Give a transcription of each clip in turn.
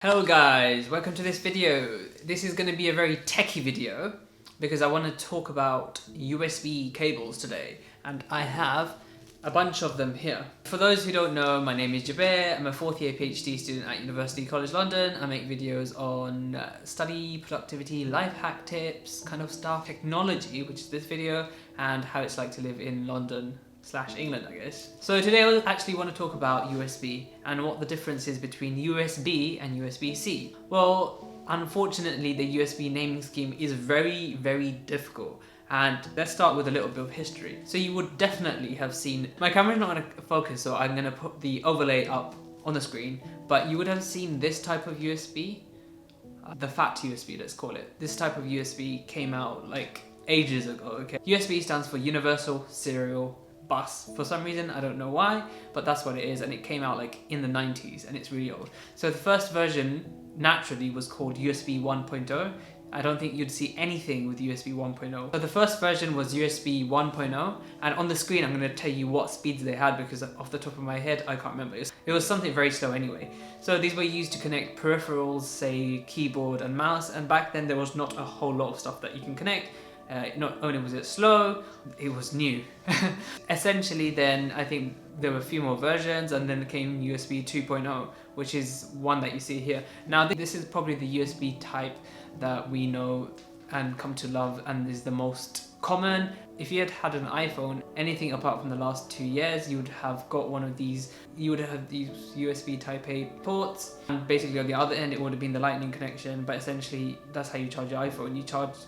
Hello guys, welcome to this video. This is going to be a very techie video because I want to talk about USB cables today, and I have a bunch of them here. For those who don't know, my name is Jubair. I'm a fourth year PhD student at University College London. I make videos on study, productivity, life hack tips, kind of stuff, technology, which is this video, and how it's like to live in London / England, I guess. So today I actually want to talk about USB and what the difference is between USB and USB-C. Well, unfortunately the USB naming scheme is very, very difficult. And let's start with a little bit of history. So you would definitely have seen, my camera's not going to focus, so I'm going to put the overlay up on the screen, but you would have seen this type of USB, the fat USB, let's call it. This type of USB came out like ages ago, okay? USB stands for Universal Serial Bus. For some reason, I don't know why, but that's what it is, and it came out like in the 90s, and it's really old. So the first version naturally was called USB 1.0. I don't think you'd see anything with USB 1.0. So the first version was USB 1.0, and on the screen I'm going to tell you what speeds they had because off the top of my head I can't remember. It was something very slow anyway. So these were used to connect peripherals, say keyboard and mouse, and back then there was not a whole lot of stuff that you can connect. Not only was it slow, it was new. Essentially then, I think there were a few more versions, and then came USB 2.0, which is one that you see here. Now this is probably the USB type that we know and come to love and is the most common. If you had had an iPhone, anything apart from the last 2 years, you would have got one of these. You would have these USB Type A ports, and basically on the other end it would have been the lightning connection, but essentially that's how you charge your iPhone.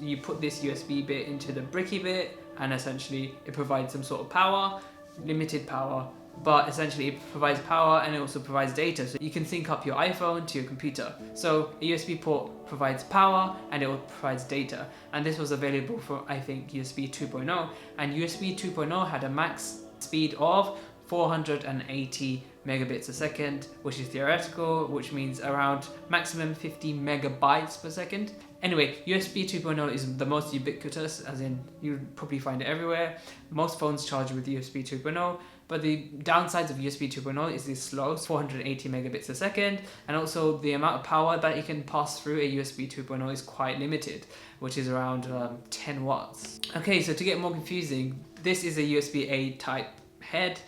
You put this USB bit into the bricky bit, and essentially it provides some sort of power, limited power, but essentially it provides power and it also provides data, so you can sync up your iPhone to your computer. So a USB port provides power and it provides data, and this was available for, I think, USB 2.0, and USB 2.0 had a max speed of 480 megabits a second, which is theoretical, which means around maximum 50 megabytes per second. Anyway, USB 2.0 is the most ubiquitous, as in you probably find it everywhere. Most phones charge with USB 2.0, but the downsides of USB 2.0 is it's slow, 480 megabits a second, and also the amount of power that you can pass through a USB 2.0 is quite limited, which is around 10 watts. Okay, so to get more confusing, this is a USB-A type head,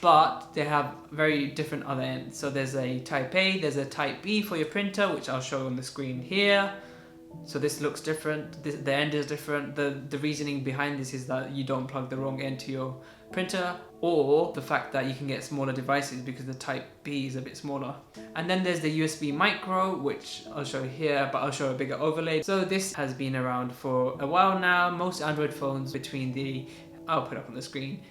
but they have very different other ends. So there's a Type A, there's a Type B for your printer, which I'll show on the screen here. So this looks different, the end is different. The reasoning behind this is that you don't plug the wrong end to your printer, or the fact that you can get smaller devices because the Type B is a bit smaller. And then there's the USB Micro, which I'll show here, but I'll show a bigger overlay. So this has been around for a while now. Most Android phones I'll put up on the screen,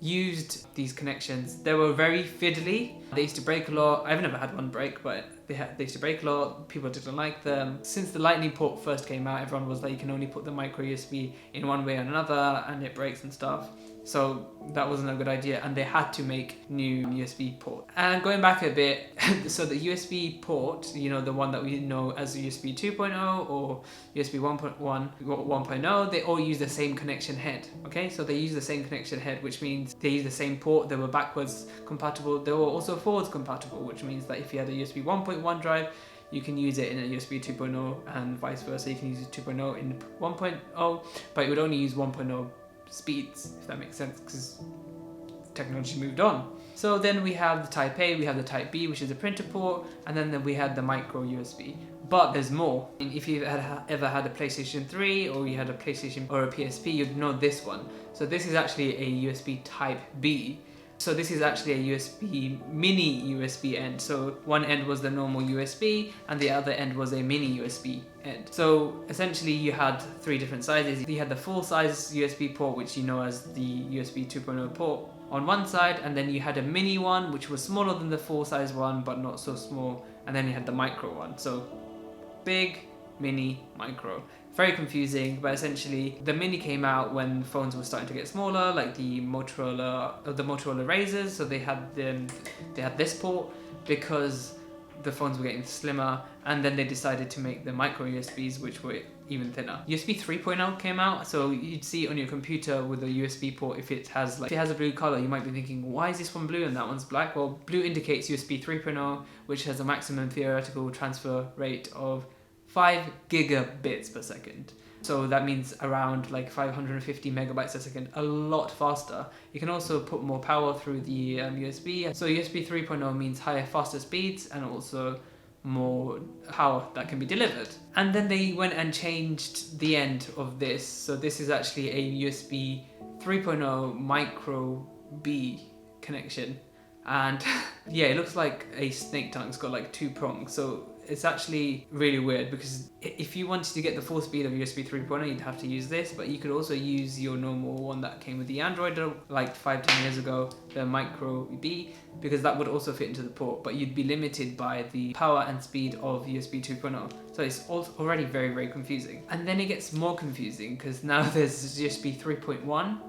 used these connections. They were very fiddly. They used to break a lot. I've never had one break, but they used to break a lot. People didn't like them. Since the lightning port first came out, everyone was like, you can only put the micro USB in one way or another, and it breaks and stuff. So that wasn't a good idea, and they had to make new USB port. And going back a bit, so the USB port, you know, the one that we know as USB 2.0 or USB 1.0, they all use the same connection head, okay? So they use the same connection head, which means they use the same port. They were backwards compatible. They were also forwards compatible, which means that if you had a USB 1.1 drive, you can use it in a USB 2.0, and vice versa. You can use it 2.0 in 1.0, but you would only use 1.0 speeds, if that makes sense, because technology moved on. So then we have the Type A, we have the Type B, which is a printer port, and then we had the micro USB. But there's more. If you've ever had a PlayStation 3, or you had a PlayStation or a PSP, you'd know this one. So this is actually a USB Type B. So this is actually a mini USB end. So one end was the normal USB, and the other end was a mini USB end. So essentially you had three different sizes. You had the full size USB port, which you know as the USB 2.0 port, on one side, and then you had a mini one, which was smaller than the full size one, but not so small, and then you had the micro one. So big, mini, micro. Very confusing, but essentially the mini came out when phones were starting to get smaller, like the Motorola Razrs. So they had this port because the phones were getting slimmer, and then they decided to make the micro USBs, which were even thinner. USB 3.0 came out, so you'd see on your computer with a USB port, if it has a blue color, you might be thinking, why is this one blue and that one's black? Well, blue indicates USB 3.0, which has a maximum theoretical transfer rate of 5 gigabits per second. So that means around like 550 megabytes a second, a lot faster. You can also put more power through the USB. So USB 3.0 means higher, faster speeds and also more power that can be delivered. And then they went and changed the end of this. So this is actually a USB 3.0 micro B connection. And yeah, it looks like a snake tongue. It's got like 2 prongs. So it's actually really weird, because if you wanted to get the full speed of USB 3.0, you'd have to use this, but you could also use your normal one that came with the Android like 5-10 years ago, the micro B, because that would also fit into the port, but you'd be limited by the power and speed of USB 2.0. So it's already very, very confusing. And then it gets more confusing, because now there's USB 3.1,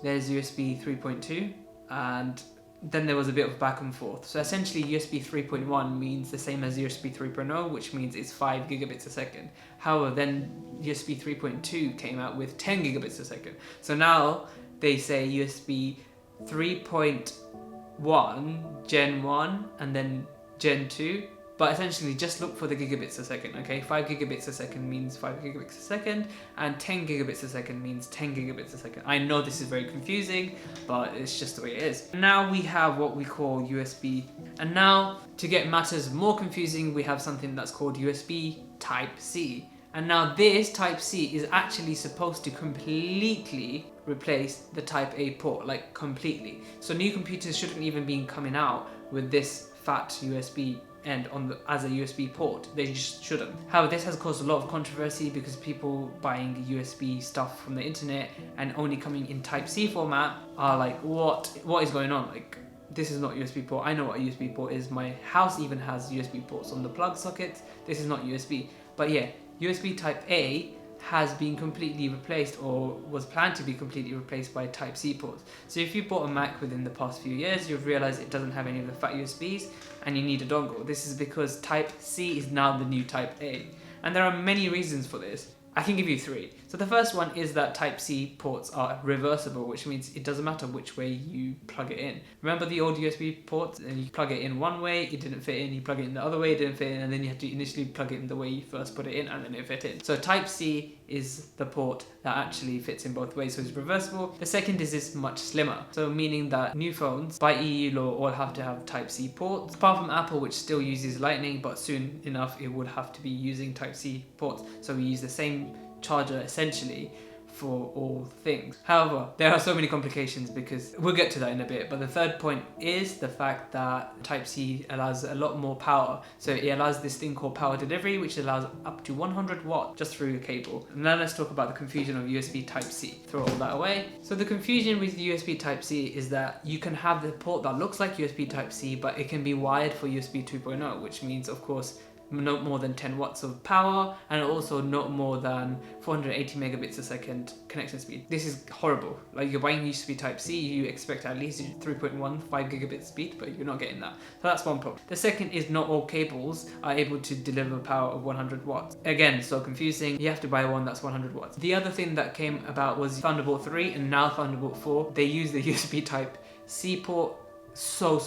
there's USB 3.2, and then there was a bit of back and forth. So essentially USB 3.1 means the same as USB 3.0, which means it's 5 gigabits a second. However, then USB 3.2 came out with 10 gigabits a second. So now they say USB 3.1 Gen 1 and then Gen 2. But essentially just look for the gigabits a second, okay? 5 gigabits a second means 5 gigabits a second, and 10 gigabits a second means 10 gigabits a second. I know this is very confusing, but it's just the way it is. Now we have what we call USB. And now, to get matters more confusing, we have something that's called USB Type-C. And now this Type-C is actually supposed to completely replace the Type-A port, like completely. So new computers shouldn't even be coming out with this fat USB end as a USB port. They just shouldn't. However, this has caused a lot of controversy because people buying USB stuff from the internet and only coming in Type-C format are like, what is going on? Like, this is not USB port. I know what a USB port is. My house even has USB ports on the plug sockets. This is not USB. But yeah, USB Type-A has been completely replaced, or was planned to be completely replaced, by Type-C ports. So if you bought a Mac within the past few years, you've realized it doesn't have any of the fat USBs and you need a dongle. This is because Type-C is now the new Type-A. And there are many reasons for this. I can give you 3. So the first one is that Type-C ports are reversible, which means it doesn't matter which way you plug it in. Remember the old USB ports, and you plug it in one way, it didn't fit in, you plug it in the other way, it didn't fit in, and then you had to initially plug it in the way you first put it in, and then it fit in. So Type-C is the port that actually fits in both ways, so it's reversible. The second is it's much slimmer, so meaning that new phones by EU law all have to have Type-C ports, apart from Apple, which still uses Lightning, but soon enough it would have to be using Type-C ports. So we use the same charger essentially for all things. However, there are so many complications, because we'll get to that in a bit, but the third point is the fact that Type-C allows a lot more power. So it allows this thing called power delivery, which allows up to 100 watts just through a cable. And now let's talk about the confusion of USB Type-C. Throw all that away. So the confusion with USB Type-C is that you can have the port that looks like USB Type-C, but it can be wired for USB 2.0, which means, of course, not more than 10 watts of power, and also not more than 480 megabits a second connection speed. This is horrible. Like, you're buying USB Type-C, you expect at least 3.1, 5 gigabit speed, but you're not getting that. So that's one problem. The second is not all cables are able to deliver power of 100 watts. Again, so confusing. You have to buy one that's 100 watts. The other thing that came about was Thunderbolt 3 and now Thunderbolt 4. They use the USB Type-C port. So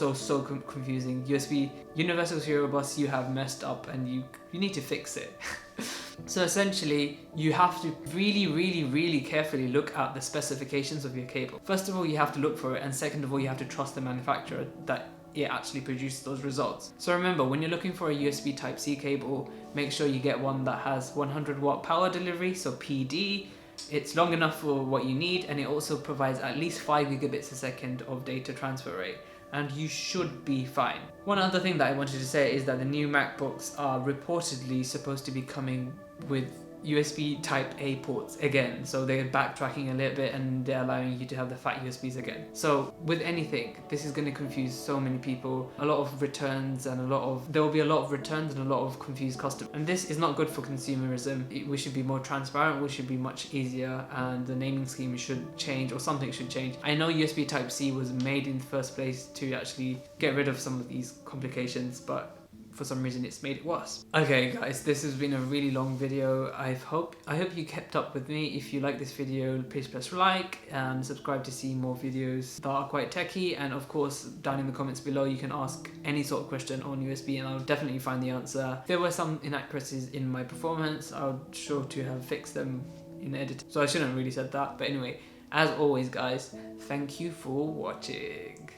confusing. USB Universal Serial Bus, you have messed up and you need to fix it. So essentially, you have to really carefully look at the specifications of your cable. First of all, you have to look for it, and second of all, you have to trust the manufacturer that it actually produces those results. So remember, when you're looking for a USB Type-C cable, make sure you get one that has 100 watt power delivery, so PD. It's long enough for what you need, and it also provides at least 5 gigabits a second of data transfer rate, and you should be fine. One other thing that I wanted to say is that the new MacBooks are reportedly supposed to be coming with USB Type-A ports again, so they're backtracking a little bit and they're allowing you to have the fat USBs again. So with anything, this is going to confuse so many people. A lot of returns and there will be a lot of returns and a lot of confused customers, and this is not good for consumerism. We should be more transparent, we should be much easier, and the naming scheme should change, or something should change. I know USB Type-C was made in the first place to actually get rid of some of these complications, but for some reason it's made it worse. Okay guys, this has been a really long video. I hope you kept up with me. If you like this video, please press like and subscribe to see more videos that are quite techy, and of course down in the comments below you can ask any sort of question on USB and I'll definitely find the answer. If there were some inaccuracies in my performance, I'll sure to have fixed them in editing, so I shouldn't have really said that, but anyway, as always guys, thank you for watching.